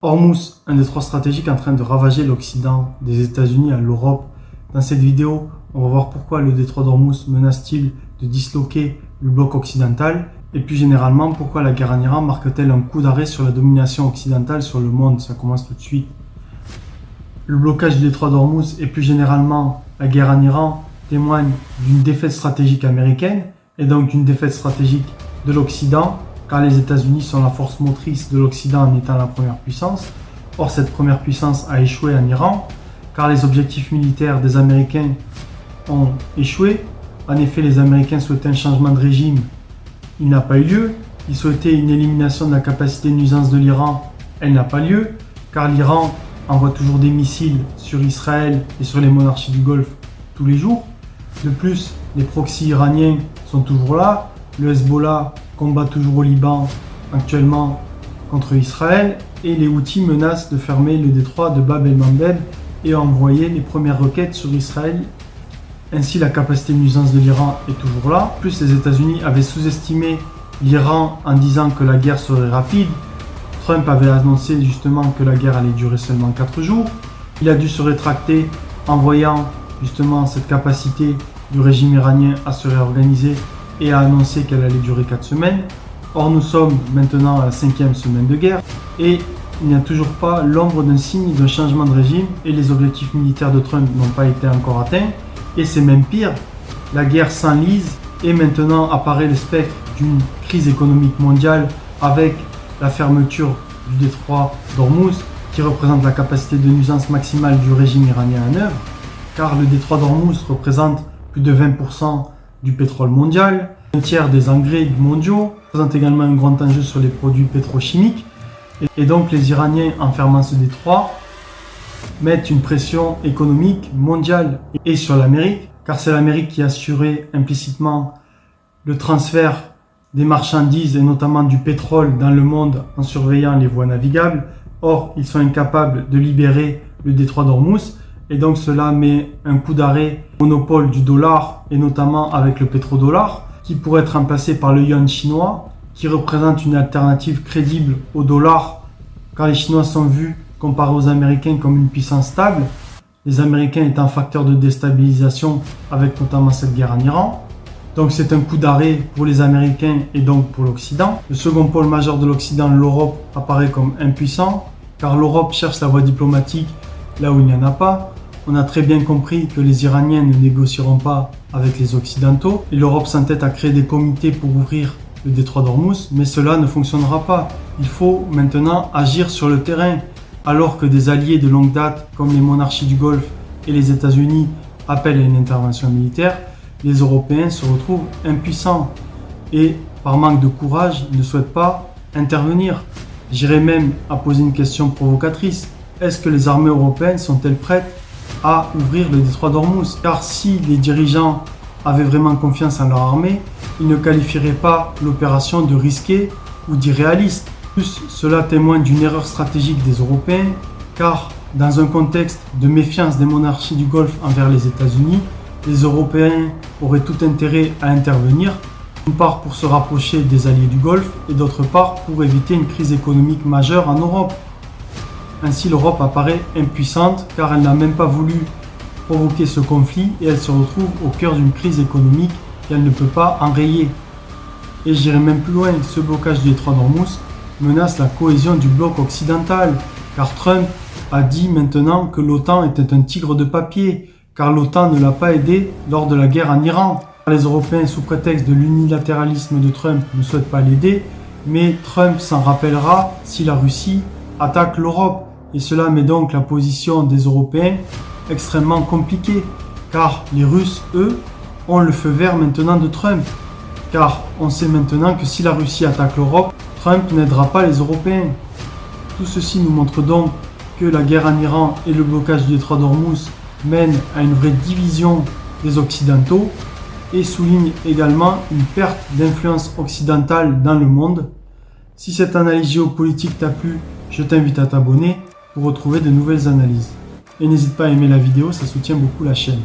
Hormuz, un détroit stratégique en train de ravager l'Occident, des États-Unis à l'Europe. Dans cette vidéo, on va voir pourquoi le détroit d'Hormuz menace-t-il de disloquer le bloc occidental et plus généralement pourquoi la guerre en Iran marque-t-elle un coup d'arrêt sur la domination occidentale sur le monde. Ça commence tout de suite. Le blocage du détroit d'Hormuz et plus généralement la guerre en Iran témoignent d'une défaite stratégique américaine et donc d'une défaite stratégique de l'Occident, car les États-Unis sont la force motrice de l'Occident en étant la première puissance. Or, cette première puissance a échoué en Iran, car les objectifs militaires des Américains ont échoué. En effet, les Américains souhaitaient un changement de régime, il n'a pas eu lieu. Ils souhaitaient une élimination de la capacité de nuisance de l'Iran, elle n'a pas lieu, car l'Iran envoie toujours des missiles sur Israël et sur les monarchies du Golfe tous les jours. De plus, les proxys iraniens sont toujours là. Le Hezbollah combat toujours au Liban actuellement contre Israël et les Houthis menacent de fermer le détroit de Bab el-Mandeb et envoyer les premières roquettes sur Israël. Ainsi, la capacité de nuisance de l'Iran est toujours là. En plus, les États-Unis avaient sous-estimé l'Iran en disant que la guerre serait rapide. Trump avait annoncé justement que la guerre allait durer seulement 4 jours. Il a dû se rétracter en voyant justement cette capacité du régime iranien à se réorganiser et a annoncé qu'elle allait durer 4 semaines. Or, nous sommes maintenant à la 5e semaine de guerre et il n'y a toujours pas l'ombre d'un signe d'un changement de régime et les objectifs militaires de Trump n'ont pas été encore atteints. Et c'est même pire, la guerre s'enlise et maintenant apparaît le spectre d'une crise économique mondiale avec la fermeture du détroit d'Hormuz qui représente la capacité de nuisance maximale du régime iranien en œuvre, car le détroit d'Hormuz représente plus de 20% du pétrole mondial, un tiers des engrais mondiaux, présente également un grand enjeu sur les produits pétrochimiques. Et donc les Iraniens, en fermant ce détroit, mettent une pression économique mondiale et sur l'Amérique, car c'est l'Amérique qui a assuré implicitement le transfert des marchandises et notamment du pétrole dans le monde en surveillant les voies navigables. Or, ils sont incapables de libérer le détroit d'Hormuz. Et donc cela met un coup d'arrêt au monopole du dollar et notamment avec le pétrodollar qui pourrait être remplacé par le yuan chinois qui représente une alternative crédible au dollar car les Chinois sont vus comparés aux Américains comme une puissance stable, les Américains étant un facteur de déstabilisation avec notamment cette guerre en Iran. Donc c'est un coup d'arrêt pour les Américains et donc pour l'Occident. Le second pôle majeur de l'Occident, l'Europe, apparaît comme impuissant car l'Europe cherche la voie diplomatique là où il n'y en a pas. On a très bien compris que les Iraniens ne négocieront pas avec les Occidentaux et l'Europe s'entête à créer des comités pour ouvrir le détroit d'Hormuz, mais cela ne fonctionnera pas. Il faut maintenant agir sur le terrain, alors que des alliés de longue date comme les monarchies du Golfe et les États-Unis appellent à une intervention militaire, les Européens se retrouvent impuissants et par manque de courage ne souhaitent pas intervenir. J'irais même à poser une question provocatrice. Est-ce que les armées européennes sont-elles prêtes à ouvrir le détroit d'Hormuz? Car si les dirigeants avaient vraiment confiance en leur armée, ils ne qualifieraient pas l'opération de risquée ou d'irréaliste. Plus, cela témoigne d'une erreur stratégique des Européens, car dans un contexte de méfiance des monarchies du Golfe envers les États-Unis, les Européens auraient tout intérêt à intervenir, d'une part pour se rapprocher des alliés du Golfe et d'autre part pour éviter une crise économique majeure en Europe. Ainsi, l'Europe apparaît impuissante car elle n'a même pas voulu provoquer ce conflit et elle se retrouve au cœur d'une crise économique qu'elle ne peut pas enrayer. Et j'irai même plus loin, ce blocage du détroit d'Hormuz menace la cohésion du bloc occidental car Trump a dit maintenant que l'OTAN était un tigre de papier car l'OTAN ne l'a pas aidé lors de la guerre en Iran. Les Européens, sous prétexte de l'unilatéralisme de Trump, ne souhaitent pas l'aider, mais Trump s'en rappellera si la Russie attaque l'Europe. Et cela met donc la position des Européens extrêmement compliquée, car les Russes, eux, ont le feu vert maintenant de Trump. Car on sait maintenant que si la Russie attaque l'Europe, Trump n'aidera pas les Européens. Tout ceci nous montre donc que la guerre en Iran et le blocage du détroit d'Hormuz mènent à une vraie division des Occidentaux et souligne également une perte d'influence occidentale dans le monde. Si cette analyse géopolitique t'a plu, je t'invite à t'abonner pour retrouver de nouvelles analyses. Et n'hésite pas à aimer la vidéo, ça soutient beaucoup la chaîne.